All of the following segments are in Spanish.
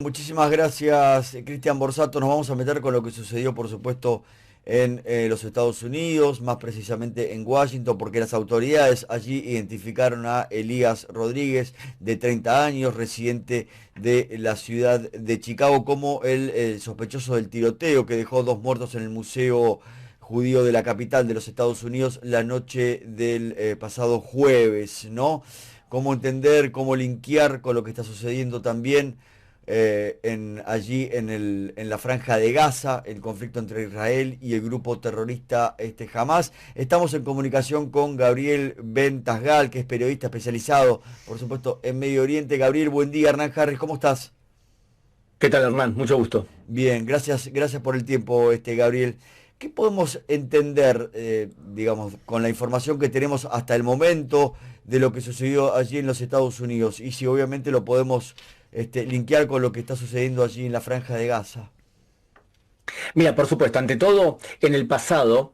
Muchísimas gracias, Cristian Borsato. Nos vamos a meter con lo que sucedió, por supuesto, en los Estados Unidos, más precisamente en Washington, porque las autoridades allí identificaron a Elías Rodríguez, de 30 años, residente de la ciudad de Chicago, como el sospechoso del tiroteo que dejó 2 muertos en el Museo Judío de la capital de los Estados Unidos la noche del pasado jueves, ¿no? Cómo entender, cómo linkear con lo que está sucediendo también allí en la franja de Gaza, el conflicto entre Israel y el grupo terrorista Hamas. Estamos en comunicación con Gabriel Ben Tasgal, que es periodista especializado, por supuesto, en Medio Oriente. Gabriel, buen día. Hernán Harris, ¿cómo estás? ¿Qué tal, Hernán? Mucho gusto. Bien, gracias por el tiempo, Gabriel. ¿Qué podemos entender, digamos, con la información que tenemos hasta el momento de lo que sucedió allí en los Estados Unidos? Y si obviamente lo podemos linkear con lo que está sucediendo allí en la Franja de Gaza. Mira, por supuesto, ante todo, en el pasado,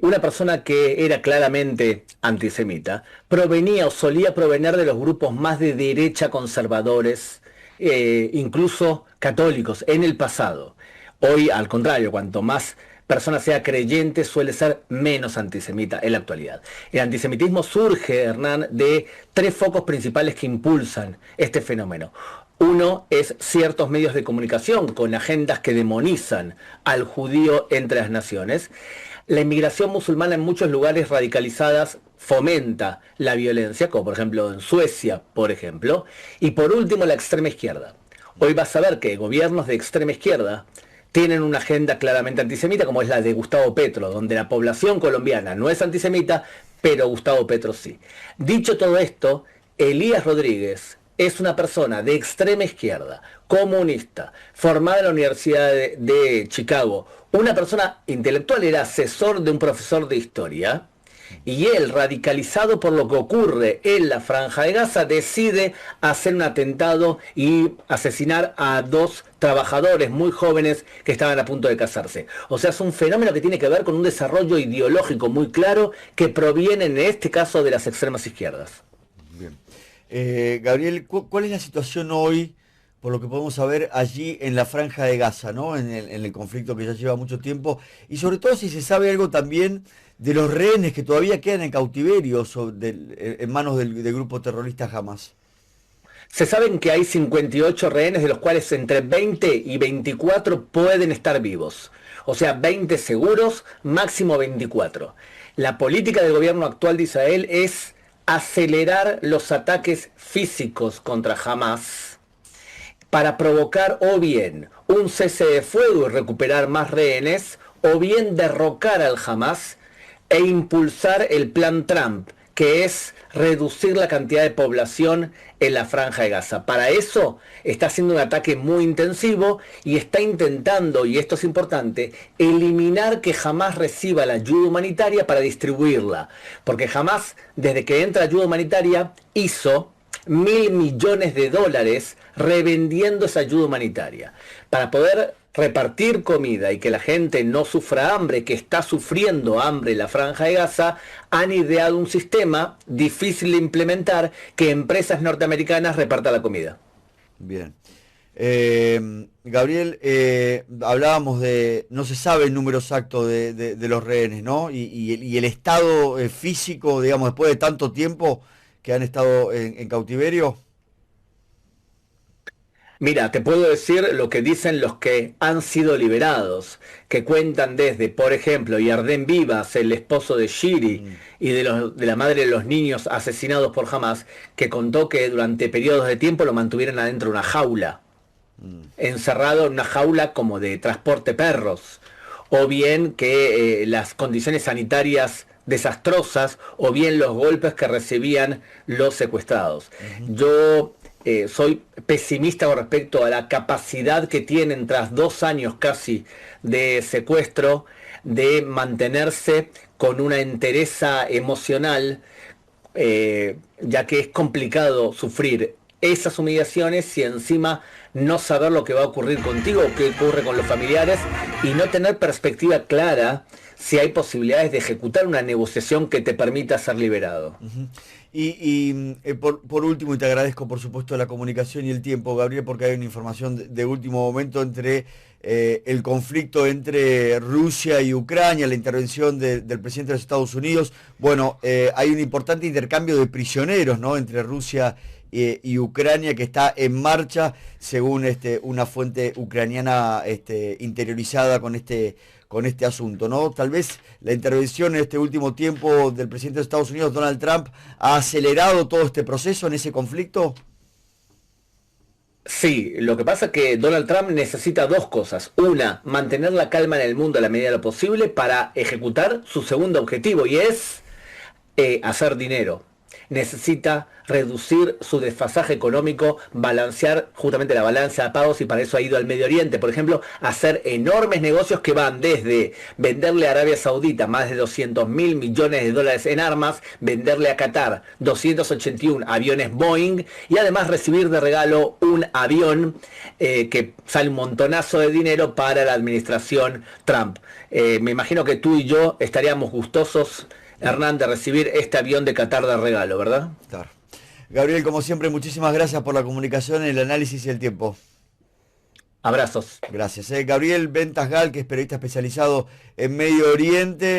una persona que era claramente antisemita provenía o solía provenir de los grupos más de derecha conservadores, incluso católicos, en el pasado. Hoy, al contrario, cuanto más persona sea creyente, suele ser menos antisemita en la actualidad. El antisemitismo surge, Hernán, de tres focos principales que impulsan este fenómeno. Uno es ciertos medios de comunicación con agendas que demonizan al judío entre las naciones. La inmigración musulmana en muchos lugares radicalizadas fomenta la violencia, como por ejemplo en Suecia, por ejemplo. Y por último, la extrema izquierda. Hoy vas a ver que gobiernos de extrema izquierda tienen una agenda claramente antisemita, como es la de Gustavo Petro, donde la población colombiana no es antisemita, pero Gustavo Petro sí. Dicho todo esto, Elías Rodríguez es una persona de extrema izquierda, comunista, formada en la Universidad de Chicago, una persona intelectual, era asesor de un profesor de historia, y él, radicalizado por lo que ocurre en la Franja de Gaza, decide hacer un atentado y asesinar a dos trabajadores muy jóvenes que estaban a punto de casarse. O sea, es un fenómeno que tiene que ver con un desarrollo ideológico muy claro que proviene en este caso de las extremas izquierdas. Bien. Gabriel, ¿cuál es la situación hoy, por lo que podemos saber, allí en la Franja de Gaza, ¿no? En el conflicto que ya lleva mucho tiempo? Y sobre todo si se sabe algo también de los rehenes que todavía quedan en cautiverio en manos del grupo terrorista Hamas. Se saben que hay 58 rehenes, de los cuales entre 20 y 24 pueden estar vivos. O sea, 20 seguros, máximo 24. La política del gobierno actual de Israel es acelerar los ataques físicos contra Hamas para provocar o bien un cese de fuego y recuperar más rehenes, o bien derrocar al Hamas e impulsar el plan Trump, que es reducir la cantidad de población en la Franja de Gaza. Para eso está haciendo un ataque muy intensivo y está intentando, y esto es importante, eliminar que jamás reciba la ayuda humanitaria para distribuirla. Porque jamás, desde que entra ayuda humanitaria, hizo $1.000 millones revendiendo esa ayuda humanitaria. Para poder repartir comida y que la gente no sufra hambre, que está sufriendo hambre en la Franja de Gaza, han ideado un sistema difícil de implementar, que empresas norteamericanas repartan la comida. Bien. Gabriel, hablábamos no se sabe el número exacto de los rehenes, ¿no? Y el estado físico, digamos, después de tanto tiempo que han estado en cautiverio. Mira, te puedo decir lo que dicen los que han sido liberados, que cuentan desde, por ejemplo, Yarden Vivas, el esposo de Shiri, y de la madre de los niños asesinados por Hamas, que contó que durante periodos de tiempo lo mantuvieron adentro de una jaula, encerrado en una jaula como de transporte perros, o bien que las condiciones sanitarias desastrosas, o bien los golpes que recibían los secuestrados. Yo soy pesimista con respecto a la capacidad que tienen tras 2 años casi de secuestro de mantenerse con una entereza emocional, ya que es complicado sufrir esas humillaciones y encima no saber lo que va a ocurrir contigo o qué ocurre con los familiares, y no tener perspectiva clara si hay posibilidades de ejecutar una negociación que te permita ser liberado. Por último, y te agradezco por supuesto la comunicación y el tiempo, Gabriel, porque hay una información de último momento entre el conflicto entre Rusia y Ucrania, la intervención del presidente de los Estados Unidos. Bueno, hay un importante intercambio de prisioneros, ¿no?, entre Rusia y Ucrania, que está en marcha, según una fuente ucraniana interiorizada con este asunto, ¿no? Tal vez la intervención en este último tiempo del presidente de Estados Unidos, Donald Trump, ha acelerado todo este proceso en ese conflicto. Sí, lo que pasa es que Donald Trump necesita dos cosas. Una, mantener la calma en el mundo a la medida de lo posible para ejecutar su segundo objetivo, y es hacer dinero. Necesita reducir su desfasaje económico, balancear justamente la balanza de pagos, y para eso ha ido al Medio Oriente, por ejemplo, a hacer enormes negocios que van desde venderle a Arabia Saudita más de 200.000 millones de dólares en armas, venderle a Qatar 281 aviones Boeing, y además recibir de regalo un avión que sale un montonazo de dinero para la administración Trump. Me imagino que tú y yo estaríamos gustosos, Hernán, de recibir este avión de Qatar de regalo, ¿verdad? Claro. Gabriel, como siempre, muchísimas gracias por la comunicación, el análisis y el tiempo. Abrazos. Gracias. Gabriel Ventas Gal, que es periodista especializado en Medio Oriente.